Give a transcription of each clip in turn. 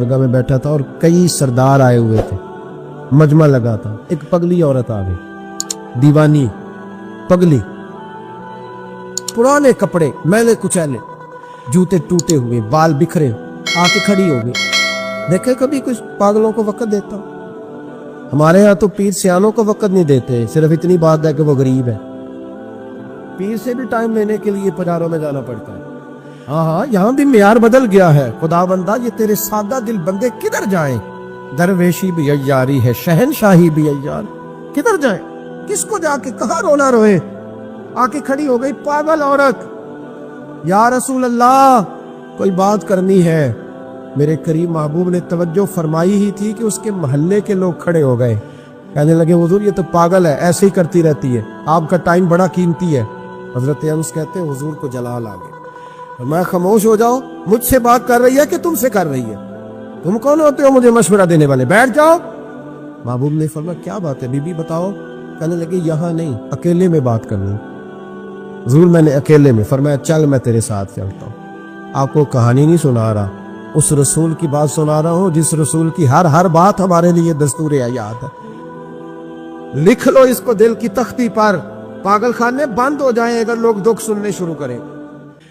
जगह में बैठा था और कई सरदार आए हुए थे, मजमा लगा था। एक पगली औरत आ गई, दीवानी पगली, पुराने कपड़े मैले कुचैले, जूते टूटे हुए, बाल बिखरे, आके खड़ी हो गई। देखे कभी कुछ पागलों को वक्त देता? हमारे यहाँ तो पीर सियानों को वक्त नहीं देते, सिर्फ इतनी बात है कि वो गरीब है। पीर से भी टाइम लेने के लिए बाजारों में जाना पड़ता है। हाँ, यहाँ भी मियार बदल गया है। खुदा बंदा, ये तेरे सादा दिल बंदे किधर जाएं? दरवेशी भी अय्यारी है, शहनशाही भी अय्यार, किधर जाएं? किसको जाके कहाँ रोना रोए? आके खड़ी हो गई पागल औरत। या रसूल अल्लाह, कोई बात करनी है। मेरे करीम महबूब ने तवज्जो फरमाई ही थी कि उसके मोहल्ले के लोग खड़े हो गए, कहने लगे हुजूर ये तो पागल है, ऐसे ही करती रहती है, आपका टाइम बड़ा कीमती है। हजरत अनस कहते हैं हुजूर को जलाल आ गया। मैं खामोश हो जाओ, मुझसे बात कर रही है कि तुमसे कर रही है? तुम कौन होते हो मुझे मशवरा देने वाले? बैठ जाओ। महबूब ने फरमाया क्या बात है बीबी बताओ? कहने लगे यहाँ नहीं, अकेले में बात करनी। हुजूर मैंने अकेले में। फरमाया चल मैं तेरे साथ चलता हूँ। आपको कहानी नहीं सुना रहा, उस रसूल की बात सुना रहा हूँ जिस रसूल की हर बात हमारे लिए दस्तूर हयात है। लिख लो इसको दिल की तख्ती पर, पागल खाने बंद हो जाए अगर लोग दुख सुनने शुरू करें।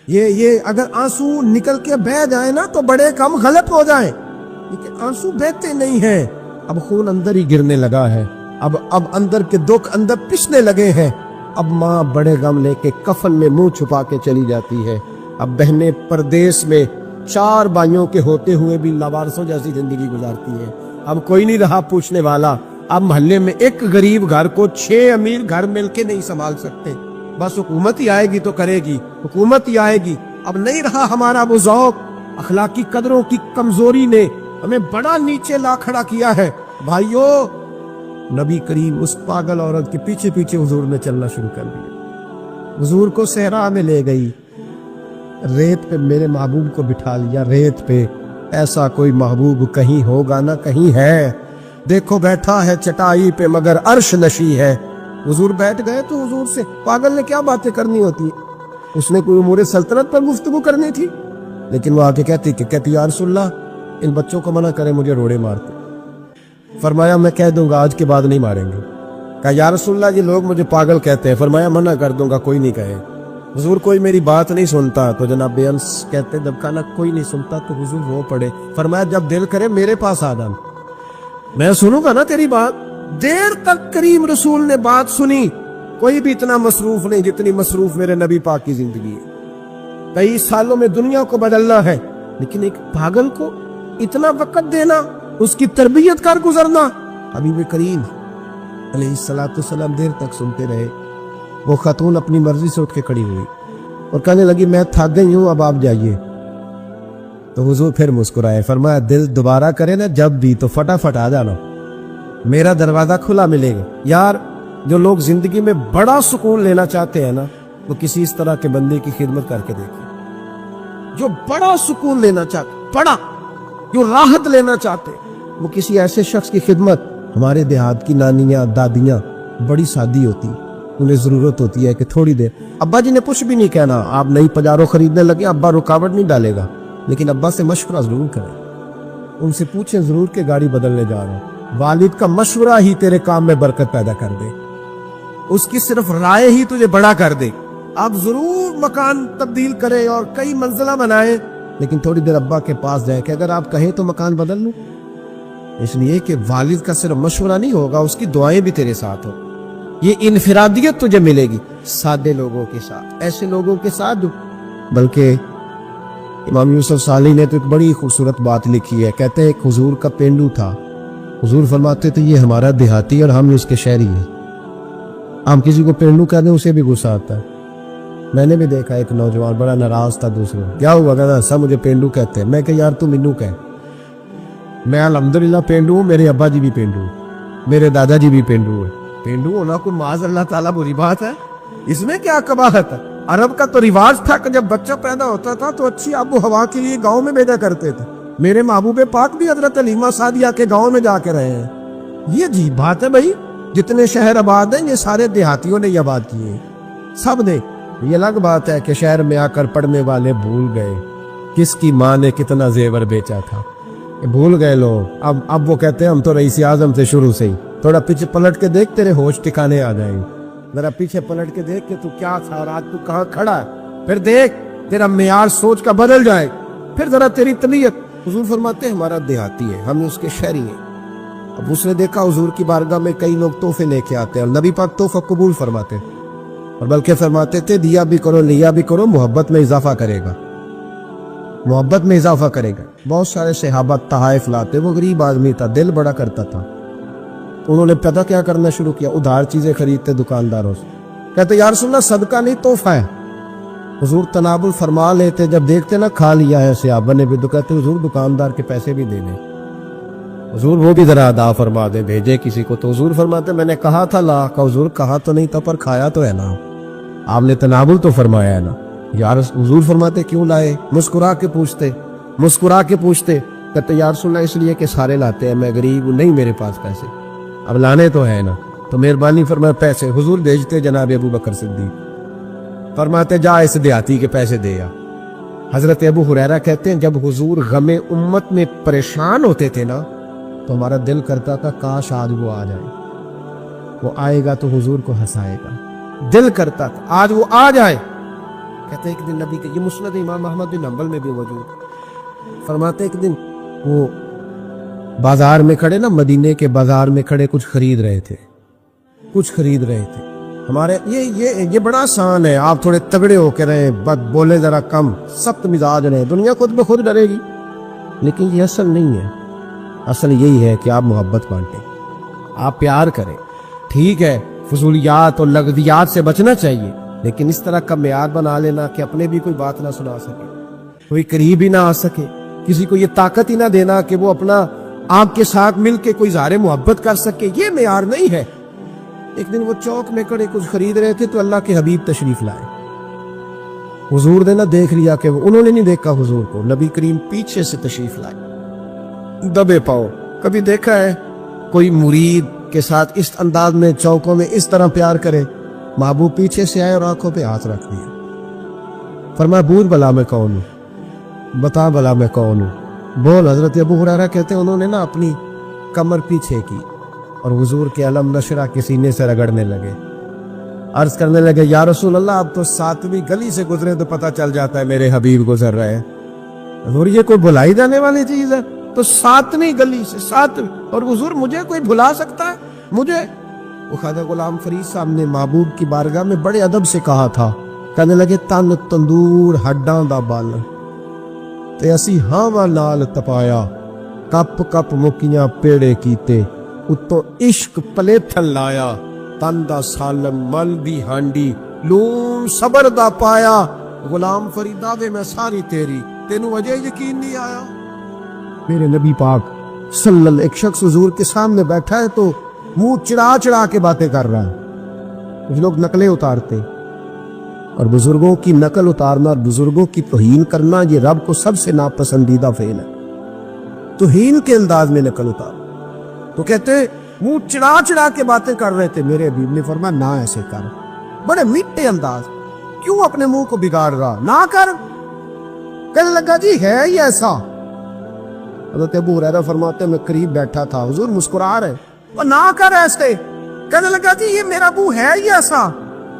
ये अगर आंसू निकल के बह जाए ना तो बड़े कम गलत हो जाए, लेकिन आंसू बहते नहीं हैं। अब खून अंदर ही गिरने लगा है, अब अंदर के दुख अंदर पिसने लगे हैं। अब माँ बड़े गम लेके कफन में मुंह छुपा के चली जाती है। अब बहनें परदेश में 4 भाइयों के होते हुए भी लावारसों जैसी जिंदगी गुजारती हैं। अब कोई नहीं रहा पूछने वाला। अब मोहल्ले में एक गरीब घर को 6 अमीर घर मिलके नहीं संभाल सकते। बस हुकूमत ही आएगी तो करेगी, हुकूमत ही आएगी। अब नहीं रहा हमारा वो ज़ौक़। अखलाकी कदरों की कमजोरी ने हमें बड़ा नीचे ला खड़ा किया है। भाइयों, नबी करीम उस पागल औरत के पीछे पीछे हुजूर ने चलना शुरू कर दिया। हुजूर को सहरा में ले गई, रेत पे मेरे महबूब को बिठा लिया। रेत पे ऐसा कोई महबूब कहीं होगा ना कहीं है। देखो बैठा है चटाई पे मगर अर्श नशी है। हुजूर बैठ गए तो हुजूर से पागल ने क्या बातें करनी होती है? उसने कोई उमूर सल्तनत पर गुफ्तगू करनी थी, लेकिन वो आके कहती या रसूलल्लाह इन बच्चों को मना करें, मुझे रोड़े मारते। फरमाया मैं कह दूंगा आज के बाद नहीं मारेंगे। कहा या रसूलल्लाह ये लोग मुझे पागल कहते हैं। फरमाया मना कर दूंगा, कोई नहीं कहे। हुजूर कोई मेरी बात नहीं सुनता तो जनाब बेअंस कहते जब खाना कोई नहीं सुनता तो हुजूर रो पड़े। फरमाया जब दिल करे मेरे पास आ जाना, मैं सुनूंगा ना तेरी बात। देर तक करीम रसूल ने बात सुनी। कोई भी इतना मसरूफ नहीं जितनी मसरूफ मेरे नबी पाक की जिंदगी है। कई सालों में दुनिया को बदलना है, लेकिन एक पागल को इतना वक्त देना, उसकी तरबियत कर गुजरना। हबीब करीम अलैहिस्सलाम देर तक सुनते रहे। वो खातून अपनी मर्जी से उठ के खड़ी हुई और कहने लगी मैं थक गई हूं, अब आप जाइए। तो हुजूर फिर मुस्कुराए। फरमाया दिल दोबारा करे ना जब भी तो फटाफट आ जाना, मेरा दरवाजा खुला मिलेगा। यार जो लोग जिंदगी में बड़ा सुकून लेना चाहते हैं ना, वो किसी इस तरह के बंदे की खिदमत करके देखिए। जो बड़ा सुकून लेना चाहते, बड़ा जो राहत लेना चाहते, वो किसी ऐसे शख्स की खिदमत। हमारे देहात की नानियां दादियां बड़ी सादी होती, उन्हें जरूरत होती है कि थोड़ी देर, अब्बा जी ने कुछ भी नहीं कहना, आप नई पजारो खरीदने लगे, अब्बा रुकावट नहीं डालेगा, लेकिन अब्बा से मशवरा जरूर करें, उनसे पूछें जरूर कि गाड़ी बदलने जा रहा हूं। वालिद का मशवरा ही तेरे काम में बरकत पैदा कर दे, उसकी सिर्फ राय ही तुझे बड़ा कर दे। आप जरूर मकान तब्दील करें और कई मंजिला बनाएं, लेकिन थोड़ी देर अब्बा के पास जाए कि अगर आप कहें तो मकान बदल लूं। इसलिए कि वालिद का सिर्फ मशवरा नहीं होगा, उसकी दुआएं भी तेरे साथ हो। ये इनफिरादियत तुझे मिलेगी सादे लोगों के साथ, ऐसे लोगों के साथ। बल्कि इमाम यूसुफ साली ने तो एक बड़ी खूबसूरत बात लिखी है। कहते हैं एक हुजूर का पेंडू था, हुजूर फरमाते थे ये हमारा देहाती और हम उसके शहरी हैं। हम किसी को पेंडू कहते हैं उसे भी गुस्सा आता है। मैंने भी देखा एक नौजवान बड़ा नाराज था दूसरे, क्या हुआ? कहता सब मुझे पेंडू कहते हैं। मैं कह यार तू मिन्नू कह, मैं अल्हम्दुलिल्लाह पेंडू हूँ, मेरे अब्बा जी भी पेंडू, मेरे दादाजी भी पेंडू है। पेंडू होना कोई माज़ अल्लाह ताला बुरी बात है? इसमें क्या कबाहत है? अरब का तो रिवाज था कि जब बच्चा पैदा होता था तो अच्छी आबो हवा के लिए गांव में भेजा करते थे। मेरे महबूबे पाक भी हजरत हलीमा सादिया के गांव में जाके रहे हैं। ये अजीब बात है भाई, जितने शहर आबाद हैं ये सारे देहातियों ने आबाद किए, सब ने। ये अलग बात है कि शहर में आकर पढ़ने वाले भूल गए किसकी माँ ने कितना जेवर बेचा था। भूल गए लोग। अब वो कहते हैं हम तो रईस आजम थे शुरू से ही। थोड़ा पीछे पलट के देख, तेरे होश ठिकाने आ जाएंगे। जरा पीछे पलट के देख के तू क्या था और आज तू कहाँ खड़ा है, फिर देख तेरा मेयार सोच का बदल जाए, फिर जरा तेरी तबीयत। हुजूर फरमाते हैं हमारा देहाती है, हम उसके शहरी हैं। अब उसने देखा हुजूर की बारगाह में कई लोग तोहफे लेके आते हैं और नबी पाक तोहफा कबूल फरमाते और बल्कि फरमाते थे दिया भी करो लिया भी करो, मोहब्बत में इजाफा करेगा, मोहब्बत में इजाफा करेगा। बहुत सारे सहाबा तहाइफ लाते, वो गरीब आदमी था, दिल बड़ा करता था। उन्होंने पता क्या करना शुरू किया, उधार चीजें खरीदते दुकानदारों से। कहते यार सुनना सदका नहीं तोहफा है। हुजूर तनाबुल फरमा लेते, जब देखते ना खा लिया है सहाबा ने भी, तो कहते हुजूर दुकानदार के पैसे भी दे दें, हुजूर वो भी जरा अदा फरमा दे, भेजे किसी को। तो हुजूर फरमाते मैंने कहा था ला का, हुजूर कहा तो नहीं था पर खाया तो है ना, आपने तनाबुल तो फरमाया है ना। यार हुजूर फरमाते क्यों लाए, मुस्कुरा के पूछते, मुस्कुरा के पूछते। कहते यार सुनना इसलिए कि सारे लाते हैं, मैं गरीब हूं, नहीं मेरे पास पैसे, अब लाने तो है ना, तो मेहरबानी फरमाए पैसे। हुजूर भेजते जनाब अबू बकर सिद्दीक, फरमाते जा इस देहाती के पैसे दे आ। हजरत अबू हुरैरा कहते हैं जब हुजूर गमे उम्मत में परेशान होते थे ना, तो हमारा दिल करता था काश आज वो आ जाए, वो आएगा तो हुजूर को हंसाएगा, दिल करता था आज वो आ जाए। कहते एक दिन नबी के, ये मुस्नद इमाम अहमद बिन हंबल में भी मौजूद, फरमाते एक दिन वो बाजार में खड़े ना, मदीने के बाजार में खड़े कुछ खरीद रहे थे, कुछ खरीद रहे थे। हमारे ये बड़ा आसान है, आप थोड़े तगड़े होके रहे, बस बोले जरा कम, सख्त मिजाज रहे, दुनिया खुद ब खुद डरेगी। लेकिन ये असल नहीं है, असल यही है कि आप मोहब्बत बांटें, आप प्यार करें। ठीक है फजूलियात और लगदियात से बचना चाहिए, लेकिन इस तरह का मेयार बना लेना कि अपने भी कोई बात ना सुना सके, कोई करीब ही ना आ सके, किसी को ये ताकत ही ना देना कि वो अपना आपके साथ मिलके कोई ज़ाहिर मोहब्बत कर सके, ये मेयार नहीं है। एक दिन वो चौक में खड़े कुछ खरीद रहे थे तो अल्लाह के हबीब तशरीफ लाए। हुजूर ने ना देख लिया कि उन्होंने नहीं देखा हुजूर को, नबी करीम पीछे से तशरीफ लाए दबे पाओ। कभी देखा है कोई मुरीद के साथ इस अंदाज में चौकों में इस तरह प्यार करे? महबूब पीछे से आए और आंखों पे हाथ रख दिया, फरमाया बूझ भला मैं कौन हूँ, बता भला मैं कौन हूँ, बोल। हजरत अबू हुरैरा कहते हैं उन्होंने ना अपनी कमर पीछे की और हुजूर के अलम नशरा के सीने से रगड़ने लगे, अर्ज करने लगे या रसूल अल्लाह अब तो 7वीं गली से गुजरे तो पता चल जाता है मेरे हबीब गुजर रहे हैं। हुजूर ये कोई भुलाई जाने वाली चीज है? तो 7वीं गली से 7वीं, और हुजूर मुझे कोई भुला सकता है? मुझे वो ख्वाजा गुलाम फरीद साहब ने महबूब की बारगाह में बड़े अदब से कहा था, कहने लगे तन तंदूर हड्डां दा बल ते असी हावा नाल तपाया, कप कप मुकियां पेड़े कीते, उत्तों इश्क पलेथन लाया, तन दा सालम मल दी हांडी लून सबर दा पाया। गुलाम फरीदा वे मैं सारी तेरी, तेनू अजय यकीन नहीं आया? मेरे नबी पाक सल्लल्लाहु, एक शख्स हुजूर के सामने बैठा है तो मुंह चिड़ा चिड़ा के बातें कर रहा है। कुछ लोग नकलें उतारते, और बुजुर्गों की नकल उतारना और बुजुर्गों की तौहीन करना ये रब को सबसे नापसंदीदा फेल है। तौहीन के अंदाज में नकल उतार, तो कहते मुंह चिड़ा चिड़ा के बातें कर रहे थे। मेरे हबीब ने फरमाया ना ऐसे कर, बड़े मीठे अंदाज, क्यों अपने मुंह को बिगाड़ रहा, ना कर। कहने लगा जी है ही ऐसा। हज़रत अबू हुरैरा फरमाते मैं करीब बैठा था, हुजूर मुस्कुरा रहे, और ना कर ऐसे। कहने लगा जी ये मेरा मुंह है ही ऐसा।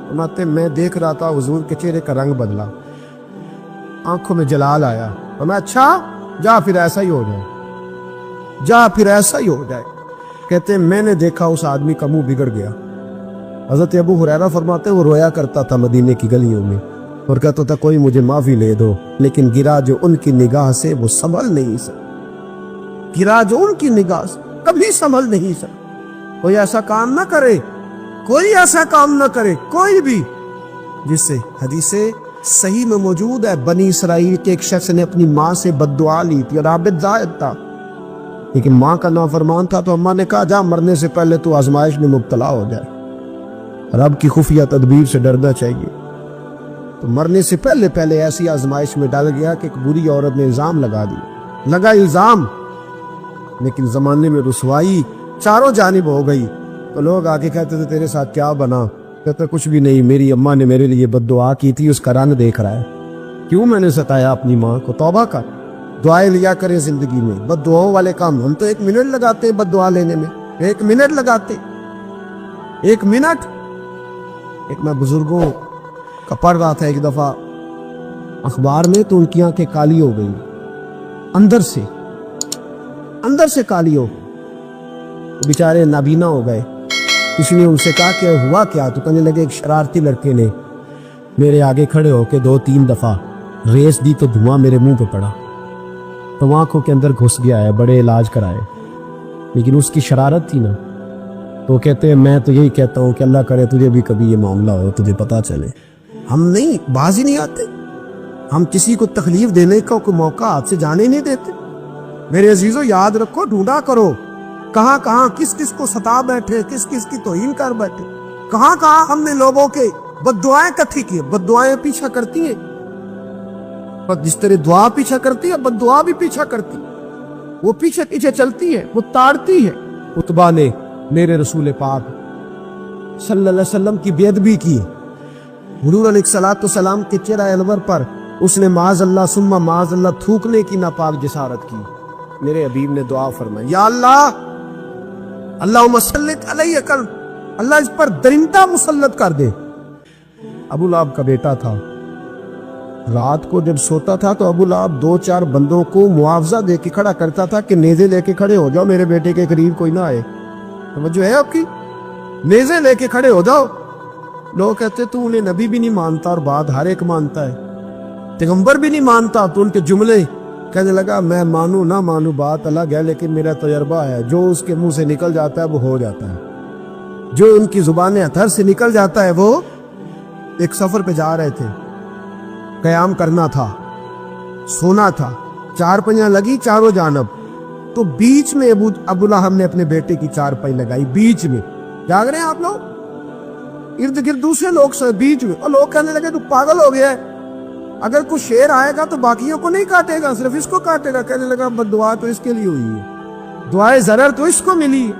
फरमाते मैं देख रहा था हुजूर के चेहरे का रंग बदला, आंखों में जलाल आया, और मैं अच्छा जा फिर ऐसा ही हो जाए, जा फिर ऐसा ही हो जाए। कहते मैंने देखा उस आदमी का मुंह बिगड़ गया। हज़रत अबू हुरैरा फरमाते वो रोया करता था मदीने की गलियों में और कहता था कोई मुझे माफी ले दो, लेकिन गिरा जो उनकी निगाह से वो संभल नहीं सका, गिरा जो उनकी निगाह से कभी संभल नहीं सका। कोई ऐसा काम ना करे, कोई ऐसा काम ना करे, कोई भी, जिससे हदीसे सही में मौजूद है बनी इसराइल के एक शख्स ने अपनी माँ से बद्दुआ ली थी और आबिद जाहिद था, लेकिन माँ का नाफरमान था, तो अम्मा ने कहा जा मरने से पहले तू आजमाइश में मुब्तला हो जाए, रब की खुफिया तदबीर से डरना चाहिए। तो मरने से पहले पहले ऐसी आजमाइश में डाल गया कि एक बुरी औरत ने इल्जाम लगा दिया, लगा इल्जाम, लेकिन जमाने में रुसवाई चारों जानिब हो गई। तो लोग आके कहते थे तेरे साथ क्या बना? कहते कुछ भी नहीं, मेरी अम्मा ने मेरे लिए बद्दुआ की थी, उसका रंग देख रहा है, क्यों मैंने सताया अपनी माँ को, तौबा कर। دعائیں لیا کرے زندگی میں. بد دعاؤں والے کام ہم تو 1 منٹ لگاتے ہیں بد دعا لینے میں. 1 منٹ لگاتے, 1 منٹ. ایک میں بزرگوں کا پڑھ رہا تھا ایک دفعہ اخبار میں, تو ان کی آنکھیں کالی ہو گئی اندر سے کالی ہو, بیچارے نابینا ہو گئے. کسی نے ان سے کہا کہ ہوا کیا؟ تو کہنے لگے ایک شرارتی لڑکے نے میرے آگے کھڑے ہو کے 2-3 دفعہ ریس دی تو دھواں میرے منہ پہ پڑا, تو آنکھوں کے اندر گھس گیا ہے, بڑے علاج کرائے, لیکن اس کی شرارت تھی نا. تو کہتے ہیں میں تو یہی کہتا ہوں کہ اللہ کرے تجھے بھی کبھی یہ معاملہ ہو, تجھے پتا چلے. ہم نہیں, باز ہی نہیں آتے. ہم کسی کو تکلیف دینے کا کوئی موقع ہاتھ سے جانے نہیں دیتے. میرے عزیزو یاد رکھو, ڈھونڈا کرو کہاں کہاں کس کس کو ستا بیٹھے, کس کس کی توہین کر بیٹھے, کہاں کہاں ہم نے لوگوں کے بد دعائیں اکٹھی کی. بد دعائیں پیچھا کرتی ہیں, جس طرح دعا پیچھا کرتی ہے بد دعا بھی پیچھا کرتی, وہ پیچھے پیچھے چلتی ہے, وہ تاڑتی ہے. عتبہ نے میرے رسول پاک صلی اللہ علیہ وسلم کی بے ادبی کی. حضور علیہ الصلوۃ والسلام کے چہرہ انور پر اس نے معاذ اللہ ثم معاذ اللہ تھوکنے کی ناپاک جسارت کی. میرے حبیب نے دعا فرمائی, یا اللہ اللہم سلط علیہ کلب, اللہ اس پر درندہ مسلط کر دے. ابو لہب کا بیٹا تھا, رات کو جب سوتا تھا تو ابو لہب 2-4 بندوں کو معاوضہ دے کے کھڑا کرتا تھا کہ نیزے لے کے کھڑے ہو جاؤ, میرے بیٹے کے قریب کوئی نہ آئے. توجہ ہے آپ کی, نیزے لے کے کھڑے ہو جاؤ. لوگ کہتے تو انہیں نبی بھی نہیں مانتا اور بات ہر ایک مانتا ہے, پیغمبر بھی نہیں مانتا. تو ان کے جملے کہنے لگا میں مانوں نہ مانوں بات الگ ہے, لیکن میرا تجربہ ہے, جو اس کے منہ سے نکل جاتا ہے وہ ہو جاتا ہے. جو ان کی زبان اتھر سے نکل جاتا ہے. وہ ایک سفر پہ جا رہے تھے, قیام کرنا تھا, سونا تھا, 4 پہیاں لگی چاروں جانب. تو بیچ میں ابو لہب نے اپنے بیٹے کی 4 پہی لگائی, بیچ میں. جاگ رہے ہیں آپ لوگ, ارد گرد دوسرے لوگ سے بیچ میں. اور لوگ کہنے لگے تو پاگل ہو گیا ہے, اگر کوئی شیر آئے گا تو باقیوں کو نہیں کاٹے گا, صرف اس کو کاٹے گا. کہنے لگا بد دعا تو اس کے لیے ہوئی ہے, دعائے ضرر تو اس کو ملی,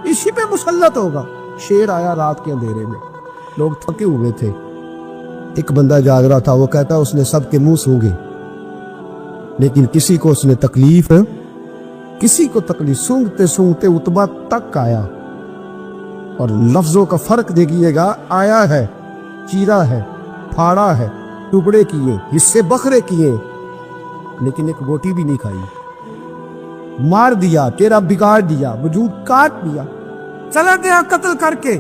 اسی پہ مسلط ہوگا. شیر آیا رات کے اندھیرے میں, لوگ تھکے ہوئے تھے. ایک بندہ جاگ رہا تھا, وہ کہتا اس نے سب کے منہ سونگے, لیکن کسی کو اس نے تکلیف سونگتے سونگتے عتبہ تک آیا. اور لفظوں کا فرق دیکھیے گا, آیا ہے, چیرا ہے, پھاڑا ہے, ٹکڑے کیے, حصے بکھرے کیے, لیکن ایک روٹی بھی نہیں کھائی. مار دیا, تیرا بگاڑ دیا, وجود کاٹ دیا, چلا گیا قتل کر کے,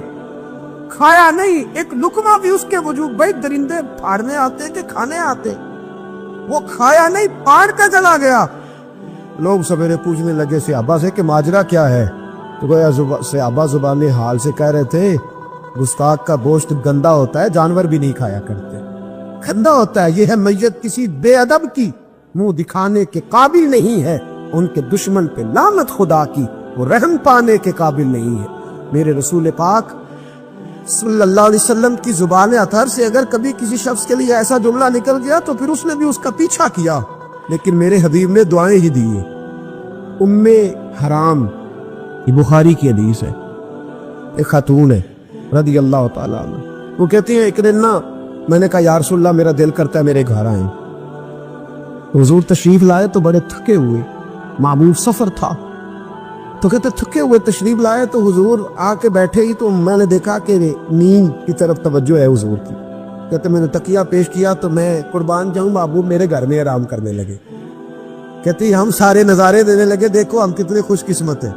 کھایا نہیں ایک لقمہ بھی اس کے وجود. بھائی درندے پھاڑنے آتے کہ کھانے آتے, وہ کھایا نہیں پھاڑ کے چلا گیا. لوگ سویرے پوچھنے لگے صحابہ سے کہ ماجرا کیا ہے, تو گویا صحابہ زبان حال سے کہہ رہے تھے گستاخ کا گوشت گندا ہوتا ہے, جانور بھی نہیں کھایا کرتے, گندا ہوتا ہے. یہ ہے میت کسی بے ادب کی, منہ دکھانے کے قابل نہیں ہے. ان کے دشمن پہ لعنت خدا کی, وہ رحم پانے کے قابل نہیں ہے. میرے رسول پاک صلی اللہ علیہ وسلم کی زبان اطہر سے اگر کبھی کسی شخص کے لیے ایسا جملہ نکل گیا تو پھر اس نے بھی اس کا پیچھا کیا, لیکن میرے حبیب نے دعائیں ہی دی ہیں. ام حرام, یہ بخاری کی حدیث ہے, ایک خاتون ہے رضی اللہ تعالیٰ عنہ. وہ کہتی ہیں ایک دن نا میں نے کہا یا رسول اللہ میرا دل کرتا ہے میرے گھر آئیں. حضور تشریف لائے تو بڑے تھکے ہوئے, معمول سفر تھا. تو کہتے تھکے ہوئے تشریف لائے تو حضور آ کے بیٹھے ہی تو میں نے دیکھا کہ نیند کی طرف توجہ ہے حضور کی. کہتے میں نے تکیہ پیش کیا تو میں قربان جاؤں محبوب میرے گھر میں آرام کرنے لگے. کہتی ہم سارے نظارے دینے لگے, دیکھو ہم کتنے خوش قسمت ہیں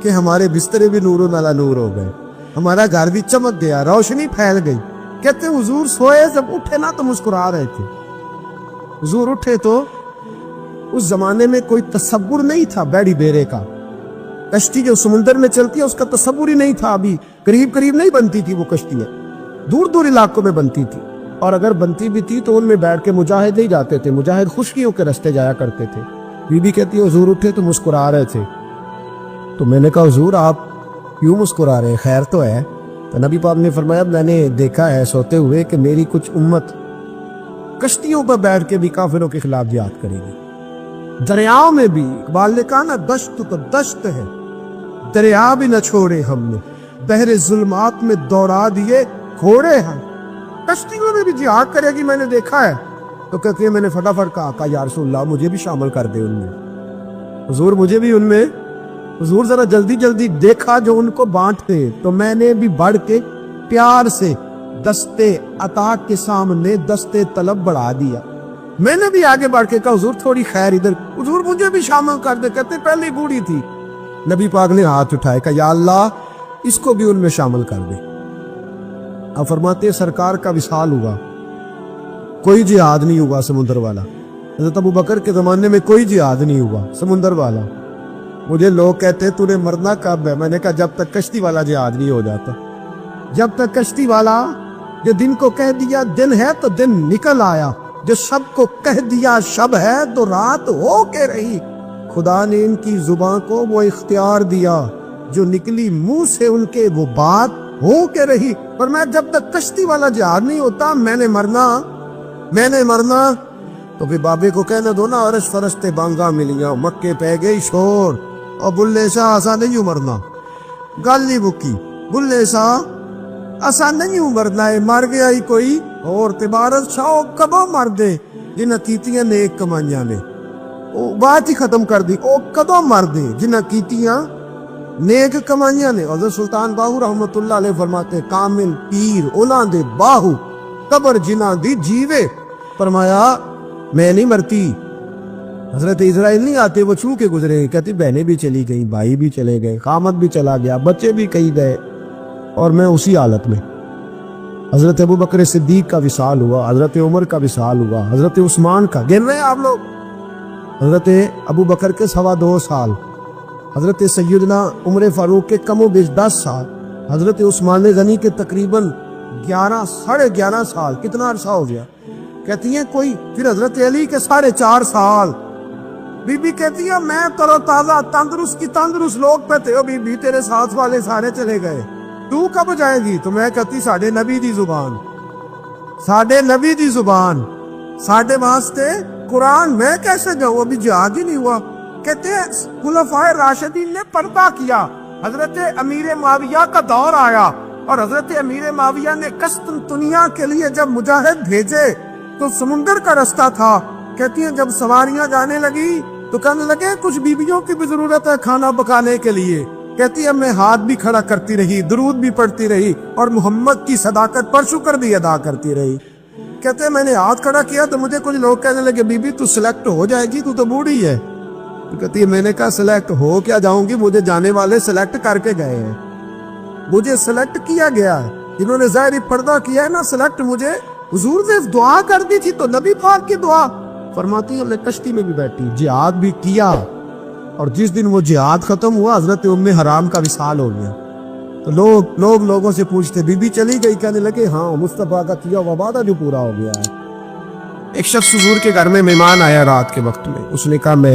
کہ ہمارے بسترے بھی نور و نالا نور ہو گئے, ہمارا گھر بھی چمک گیا, روشنی پھیل گئی. کہتے حضور سوئے جب اٹھے نا تو مسکرا رہے تھے. حضور اٹھے تو اس زمانے میں کوئی تصور نہیں تھا بیڑی بیرے کا, کشتی جو سمندر میں چلتی ہے اس کا تصور ہی نہیں تھا. ابھی قریب قریب نہیں بنتی تھی وہ کشتیاں, دور دور علاقوں میں بنتی تھی, اور اگر بنتی بھی تھی تو ان میں بیٹھ کے مجاہد ہی جاتے تھے, مجاہد خشکیوں کے رستے جایا کرتے تھے. بی بی کہتی ہے حضور اٹھے تو مسکرا رہے تھے. تو میں نے کہا حضور آپ کیوں مسکرا رہے ہیں, خیر تو ہے؟ تو نبی پاک نے فرمایا میں نے دیکھا ہے سوتے ہوئے کہ میری کچھ امت کشتیوں پر بیٹھ کے بھی کافروں کے خلاف جہاد کرے گی. دریاؤں میں بھی, اقبال نے کہا نا دشت تو دشت ہے, دریا بھی نہ چھوڑے ہم نے, بحر ظلمات میں دوڑا دیے گھوڑے ہیں. کشتیوں میں بھی جہاد کرے گی, میں نے دیکھا ہے. تو کہتی ہے میں نے فٹافٹ کہا یا رسول اللہ مجھے بھی شامل کر دے ان میں. حضور مجھے بھی ان میں. حضور ذرا جلدی جلدی دیکھا جو ان کو بانٹتے تو میں نے بھی بڑھ کے پیار سے دستے عطا کے سامنے دستے طلب بڑھا دیا. میں نے بھی آگے بڑھ کے کہا حضور تھوڑی خیر ادھر, حضور مجھے بھی شامل کر دے. کہتے پہلی بوڑھی تھی. نبی پاک نے ہاتھ اٹھائے کہا یا اللہ اس کو بھی ان میں شامل کر دے. اب فرماتے ہیں سرکار کا وصال ہوا, کوئی جہاد نہیں ہوا سمندر والا. حضرت ابو بکر کے زمانے میں کوئی جہاد نہیں ہوا سمندر والا. مجھے لوگ کہتے تو نے مرنا کب ہے؟ میں نے کہا جب تک کشتی والا جہاد نہیں ہو جاتا. جب تک کشتی والا جو دن کو کہہ دیا دن ہے تو دن نکل آیا, جو شب کو کہہ دیا شب ہے تو رات ہو کے رہی. خدا نے ان کی زبان کو وہ اختیار دیا جو نکلی منہ سے ان کے وہ بات ہو کے رہی. پر میں جب تک کشتی والا جہاد نہیں ہوتا میں نے مرنا تو پھر بابے کو کہنا دو نا عرش فرشتے بانگا ملیاں مکے پہ گئی شور اور بلے شاہ ایسا نہیں مرنا. گل نہیں بکی بلے شاہ ایسا نہیں مرنا ہے, مر گیا ہی کوئی اور تبارت شاہ کبو مر دے جنہ کیتیاں نیک کمائیاں نے. وہ بات ہی ختم کر دی, او کدو مر دے جنہ کیتیاں نیک کمائیاں نے. حضرت سلطان باہو رحمت اللہ علیہ فرماتے کامل پیر اولاں دے باہو قبر جنہ دی جیوے. فرمایا میں نہیں مرتی. حضرت اسرائیل نہیں آتے وہ چھو کے گزرے, کہتی بہنیں بھی چلی گئی, بھائی بھی چلے گئے, خامد بھی چلا گیا, بچے بھی کہیں گئے اور میں اسی حالت میں. حضرت ابو بکر صدیق کا وصال ہوا, حضرت عمر کا وصال ہوا, حضرت عثمان کا گن رہے ہیں آپ لوگ. حضرت ابو بکر کے 2.25 سال, حضرت سیدنا عمر فاروق کے کم و بیش 10 سال, حضرت عثمان غنی کے تقریباً 11 سال. کتنا عرصہ ہو گیا؟ کہتی ہیں کوئی. پھر حضرت علی کے 4.5 سال. بی بی کہتی ہے میں ترو تازہ تندرست لوگ پہ تھے, بی بی تیرے ساتھ والے سارے چلے گئے, تو کب جائے گی؟ تو میں کہتی ساڈے نبی دی زبان ساڈے واسطے قرآن میں کیسے جاؤں, ابھی جہاد ہی نہیں ہوا. کہتے ہیں خلفائے راشدین نے پردہ کیا, حضرت امیر معاویہ کا دور آیا اور حضرت امیر معاویہ نے قسطنطنیہ کے لیے جب مجاہد بھیجے تو سمندر کا رستہ تھا. کہتی ہیں جب سواریاں جانے لگی تو کہنے لگے کچھ بیویوں کی بھی ضرورت ہے کھانا پکانے کے لیے. کہتی ہے میں ہاتھ بھی کھڑا کرتی رہی, درود بھی پڑھتی رہی اور محمد کی صداقت پر شکر بھی ادا کرتی رہی. کہتے ہیں میں نے ہاتھ کھڑا کیا تو مجھے کچھ لوگ کہنے لگے بی بی تو سلیکٹ ہو جائے گی, تو بوڑھی ہے. تو کہتی ہے میں نے کہا سلیکٹ ہو کیا جاؤں گی, مجھے جانے والے سلیکٹ کر کے گئے ہیں, مجھے سلیکٹ کیا گیا ہے. جنہوں نے ظاہری پردہ کیا ہے نا سلیکٹ, مجھے حضور نے دعا کر دی تھی تو نبی پاک کی دعا. فرماتی ہے کشتی میں بھی بیٹھی, جہاد بھی کیا, اور جس دن وہ جہاد ختم ہوا حضرت ام حرام کا وصال ہو گیا. تو لوگوں سے پوچھتے بی بی چلی گئی, کہنے لگے ہاں مصطفیٰ کا کیا ہوا وعدہ جو پورا ہو گیا ہے. ایک شخص حضور کے گھر میں مہمان آیا رات کے وقت میں, اس نے کہا میں